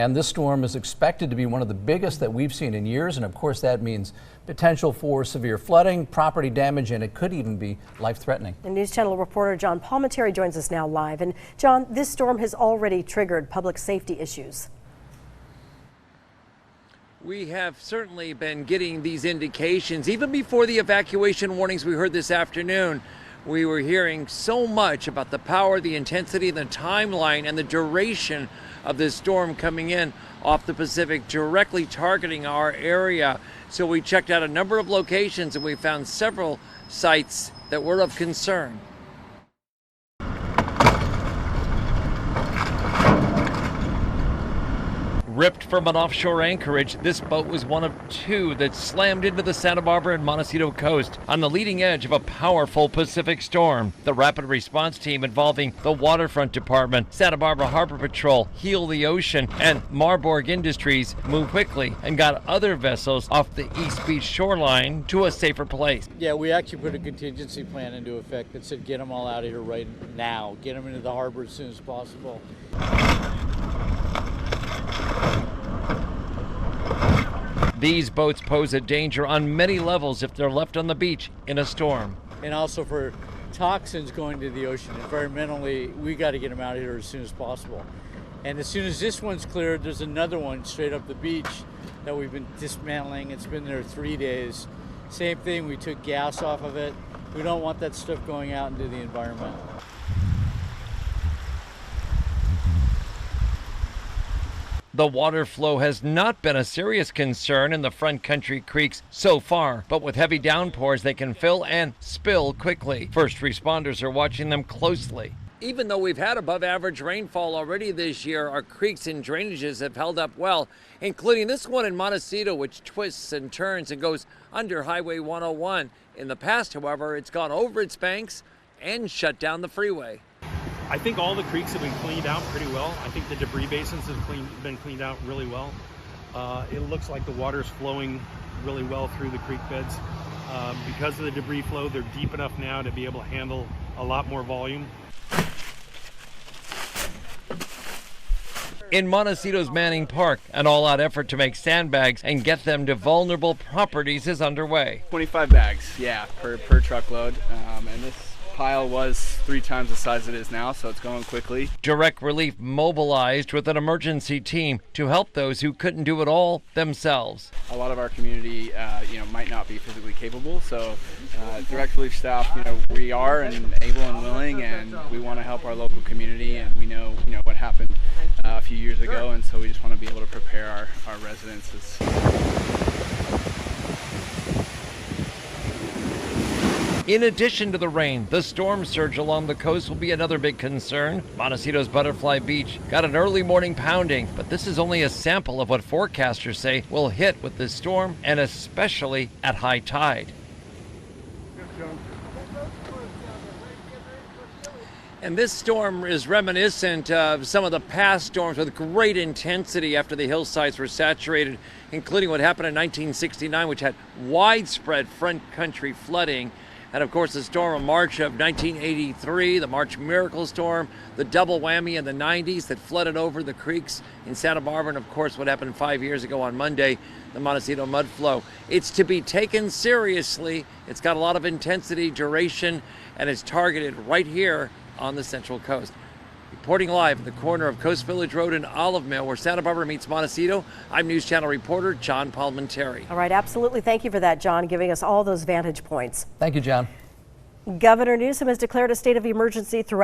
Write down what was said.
And this storm is expected to be one of the biggest that we've seen in years. And of course, that means potential for severe flooding, property damage, and it could even be life-threatening. And News Channel reporter John Palminteri joins us now live. And John, this storm has already triggered public safety issues. We have certainly been getting these indications. Even before the evacuation warnings we heard this afternoon, we were hearing so much about the power, the intensity, the timeline, and the duration of this storm coming in off the Pacific, directly targeting our area. So we checked out a number of locations and we found several sites that were of concern. Ripped from an offshore anchorage, this boat was one of two that slammed into the Santa Barbara and Montecito coast on the leading edge of a powerful Pacific storm. The rapid response team involving the Waterfront Department, Santa Barbara Harbor Patrol, Heal the Ocean, and Marburg Industries moved quickly and got other vessels off the East Beach shoreline to a safer place. Yeah, we actually put a contingency plan into effect that said get them all out of here right now, get them into the harbor as soon as possible. These boats pose a danger on many levels if they're left on the beach in a storm. And also for toxins going to the ocean, environmentally, we got to get them out of here as soon as possible. And as soon as this one's cleared, there's another one straight up the beach that we've been dismantling. It's been there 3 days. Same thing, we took gas off of it. We don't want that stuff going out into the environment. The water flow has not been a serious concern in the front country creeks so far, but with heavy downpours, they can fill and spill quickly. First responders are watching them closely. Even though we've had above average rainfall already this year, our creeks and drainages have held up well, including this one in Montecito, which twists and turns and goes under Highway 101. In the past, however, it's gone over its banks and shut down the freeway. I think all the creeks have been cleaned out pretty well. I think the debris basins have been cleaned out really well. It looks like the water's flowing really well through the creek beds. Because of the debris flow, they're deep enough now to be able to handle a lot more volume. In Montecito's Manning Park, an all-out effort to make sandbags and get them to vulnerable properties is underway. 25 bags, yeah, per truckload, and this pile was 3 times the size it is now, so it's going quickly. Direct Relief mobilized with an emergency team to help those who couldn't do it all themselves. A lot of our community, might not be physically capable, so Direct Relief staff, we are and able and willing, and we want to help our local community, and we know, what happened a few years ago, and so we just want to be able to prepare our residences. In addition to the rain, the storm surge along the coast will be another big concern. Montecito's Butterfly Beach got an early morning pounding, but this is only a sample of what forecasters say will hit with this storm, and especially at high tide. And this storm is reminiscent of some of the past storms with great intensity after the hillsides were saturated, including what happened in 1969, which had widespread front country flooding. And of course, the storm of March of 1983, the March Miracle Storm, the double whammy in the 90s that flooded over the creeks in Santa Barbara, and of course, what happened 5 years ago on Monday, the Montecito mud flow. It's to be taken seriously. It's got a lot of intensity, duration, and it's targeted right here on the Central Coast. Reporting live at the corner of Coast Village Road and Olive Mill, where Santa Barbara meets Montecito, I'm News Channel reporter John Palminteri. All right, absolutely. Thank you for that, John, giving us all those vantage points. Thank you, John. Governor Newsom has declared a state of emergency throughout